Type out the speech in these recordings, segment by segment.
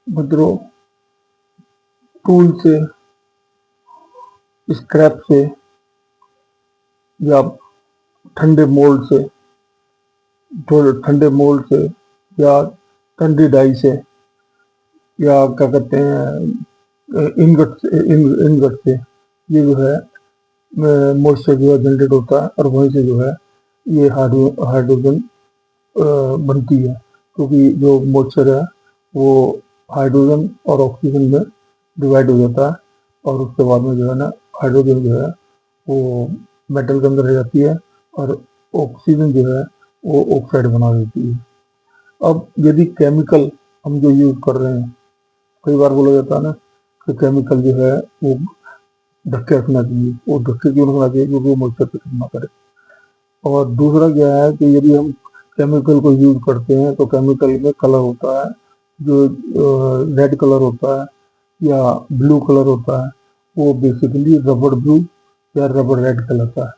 मतलब टूल से, स्क्रैप से, या ठंडे मोल्ड से, थोड़े ठंडे मोल्ड से, या ठंडी डाई से, या क्या कहते हैं इनगट से, इनगट से ये जो है मॉइस्चर जो है जनरेट होता है, और वहीं से जो है ये हाइड्रोजन बनती है। क्योंकि जो मॉइस्चर है वो हाइड्रोजन और ऑक्सीजन में डिवाइड हो जाता है, और उसके बाद में जो है ना हाइड्रोजन जो है वो मेटल के अंदर रह जाती है, और ऑक्सीजन जो है वो ऑक्साइड बना देती है। अब यदि केमिकल हम जो यूज कर रहे हैं, कई बार बोला जाता है ना कि केमिकल जो है वो ढक के रखना चाहिए। वो ढक के क्यों रखना चाहिए? क्योंकि वो मॉइस्चर पे ना करे। और दूसरा क्या है कि यदि हम केमिकल को यूज करते हैं तो केमिकल में कलर होता है, जो रेड कलर होता है या ब्लू कलर होता है, वो बेसिकली रबड़ ब्लू या रबड़ रेड कलर का है।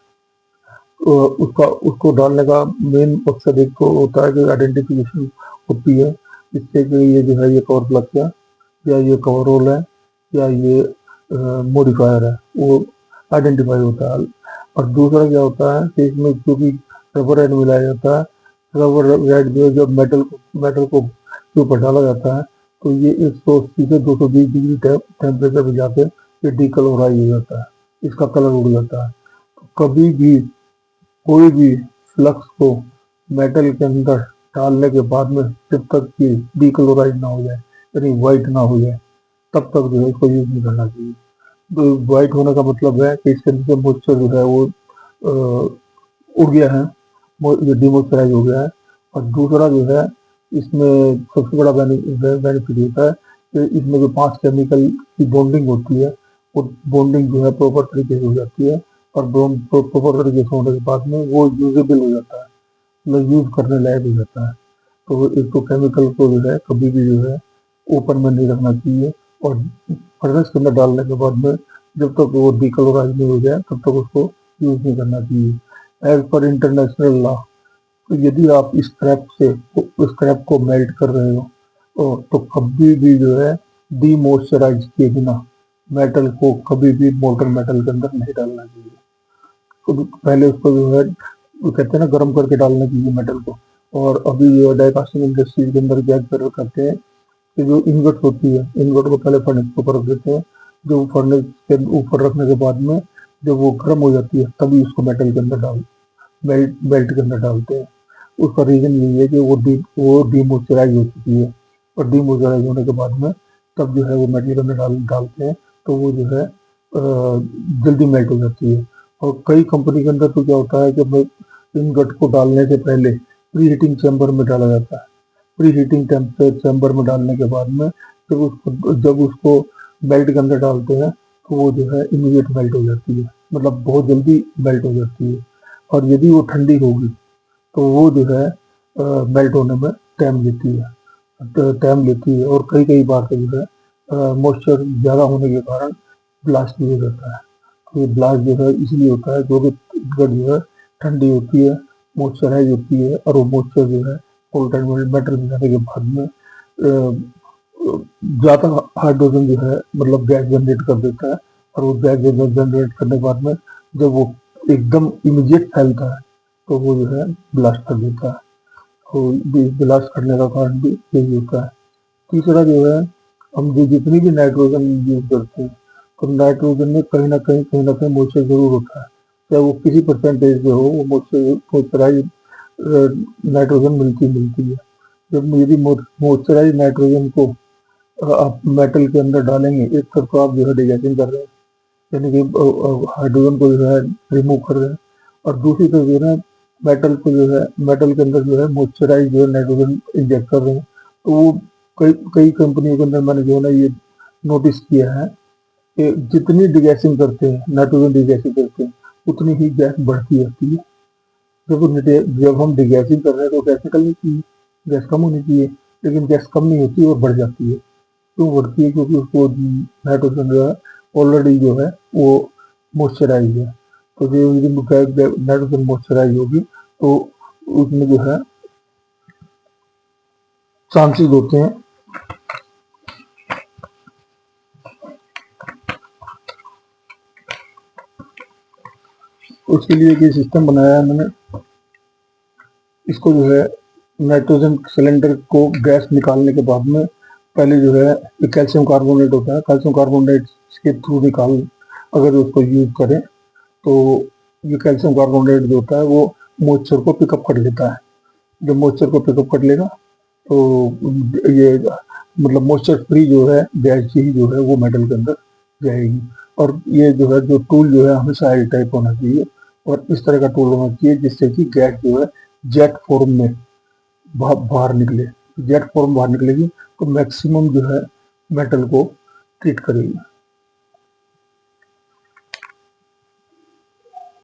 तो उसका उसको डालने का मेन मकसद एक तो होता है कि आइडेंटिफिकेशन होती है, इससे कि ये जो है ये कवर प्लग है, या ये कवर रोल है, या ये मॉडिफायर है, वो आइडेंटिफाई होता है। और दूसरा क्या होता है कि इसमें क्योंकि रबर रेड मिलाया जाता है, रबर रेड जो है जब मेटल को के ऊपर डाला जाता है तो ये 180 से 220 डिग्री टेम्परेचर पे जाके ये डीकलराइज हो जाता है, इसका कलर उड़ जाता है। कभी भी कोई भी फ्लक्स को मेटल के अंदर डालने के बाद में जब तक कि डीकलराइज ना हो जाए, यानी वाइट ना हो जाए, तब तक जो है इसको यूज नहीं करना चाहिए। तो वाइट होने का मतलब है कि इसके अंदर मॉइस्चर जो है वो उड़ गया है, डिमॉइस्चराइज हो गया है। और दूसरा जो है इसमें सबसे बड़ा बेनिफिट होता है कि इसमें जो 5 केमिकल की बॉन्डिंग होती है, वो बॉन्डिंग जो है प्रॉपर तरीके से हो जाती है, और प्रॉपर तरीके से होने के बाद में वो यूजेबल हो जाता है, मतलब यूज करने लायक हो जाता है। तो एक तो केमिकल को जो है कभी भी जो है ओपन में नहीं रखना चाहिए, और फर्नेस के अंदर डालने के बाद में जब तक वो डीकलराइज नहीं हो जाए तब तक उसको यूज नहीं करना चाहिए। एज पर इंटरनेशनल लॉ, तो यदि आप स्क्रैप को मेल्ट कर रहे हो तो कभी भी जो है डीमॉइस्चराइज किए बिना मेटल को कभी भी मोल्टन मेटल के अंदर नहीं डालना चाहिए। तो पहले उसको जो है वो कहते हैं ना गर्म करके डालना चाहिए मेटल को। और अभी जो डाई कास्टिंग इंडस्ट्री के अंदर क्या करते हैं कि जो इनगट होती है, इनगट को पहले फर्नेस के ऊपर रख देते हैं। जो फर्नेस के ऊपर रखने के बाद में जब वो गर्म हो जाती है तभी उसको मेटल के अंदर बेल्ट के अंदर डालते हैं। उसका रीजन यही है कि वो डीमॉइस्चराइज हो चुकी है, और डीमॉइस्चराइज होने के बाद में तब जो है वो मेटल के अंदर डालते हैं, तो वो जो है जल्दी मेल्ट हो जाती है। और कई कंपनी के अंदर तो क्या होता है कि इनगट को डालने से पहले प्री हीटिंग चैम्बर में डाला जाता है। प्री हीटिंग चैम्बर में डालने के बाद में जब उसको बेल्ट के अंदर डालते हैं तो वो जो है इमीडिएट मेल्ट हो जाती है, मतलब बहुत जल्दी मेल्ट हो जाती है। और यदि वो ठंडी होगी तो वो जो है मेल्ट होने में टाइम लेती है, और कई कई बार तो जो है मॉइस्चर ज़्यादा होने के कारण ब्लास्ट भी हो जाता है। तो ये ब्लास्ट जो है इसलिए होता है क्योंकि गट जो है ठंडी होती है, मॉइस्चराइज होती है, और वो मॉइस्चर जो है कोल्ड मेटर में जाने के बाद में ज़्यादा हाइड्रोजन जो है मतलब गैस जनरेट कर देता है। और वो गैस जनरेट करने के बाद में जब वो एकदम इमीडिएट फैलता है तो वो जो है ब्लास्ट कर देता है। तो ब्लास्ट करने का कारण भी यही होता है। तीसरा जो है हम जो जितनी भी नाइट्रोजन यूज करते हैं तो नाइट्रोजन में कहीं ना कहीं मॉइस्चर जरूर होता है, चाहे वो किसी परसेंटेज पे हो, वो मॉइस्चराइज नाइट्रोजन मिलती है। जब यदि मॉइस्चराइज नाइट्रोजन को आप मेटल के अंदर डालेंगे, एक तरफ तो आप जो है डिगेसिंग कर रहे हैं, यानी कि हाइड्रोजन को जो है रिमूव कर रहे हैं, और दूसरी तरफ जो है मेटल के अंदर जो है मॉइस्चराइज जो है नाइट्रोजन इंजेक्ट कर रहे हैं। तो वो कई कई कंपनियों के अंदर मैंने जो है ना ये नोटिस किया है कि जितनी डिगैसिंग करते हैं, नाइट्रोजन डिगैसिंग करते हैं, उतनी ही गैस बढ़ती रहती है। जब हम डिगैसिंग कर रहे हैं तो गैस निकलनी चाहिए, गैस कम होनी चाहिए, लेकिन गैस कम नहीं होती और बढ़ जाती है। क्यों बढ़ती है? क्योंकि उसको नाइट्रोजन जो है ऑलरेडी जो है वो मॉइस्चराइज है। तो जो नाइट्रोजन मॉइस्चराइज होगी तो उसमें जो है चांसेस होते हैं उसके लिए ये सिस्टम बनाया है मैंने। इसको जो है नाइट्रोजन सिलेंडर को गैस निकालने के बाद में पहले जो है ये कैल्शियम कार्बोनेट होता है, कैल्शियम कार्बोनेट के थ्रू निकाल अगर उसको यूज करें तो ये कैल्शियम कार्बोनेट जो होता है वो मॉइस्चर को पिकअप कर लेता है। जब मॉइस्चर को पिकअप कर लेगा तो ये मतलब मॉइस्चर फ्री जो है गैस ही जो है वो मेटल के अंदर जाएगी। और ये जो है जो टूल जो है हमेशा एयर टाइप होना चाहिए और इस तरह का टूल होना चाहिए जिससे कि गैस जो है जेट फॉर्म में बाहर निकले। जेट फॉर्म बाहर निकलेगी तो मैक्सिमम जो है मेटल को ट्रीट करेगी।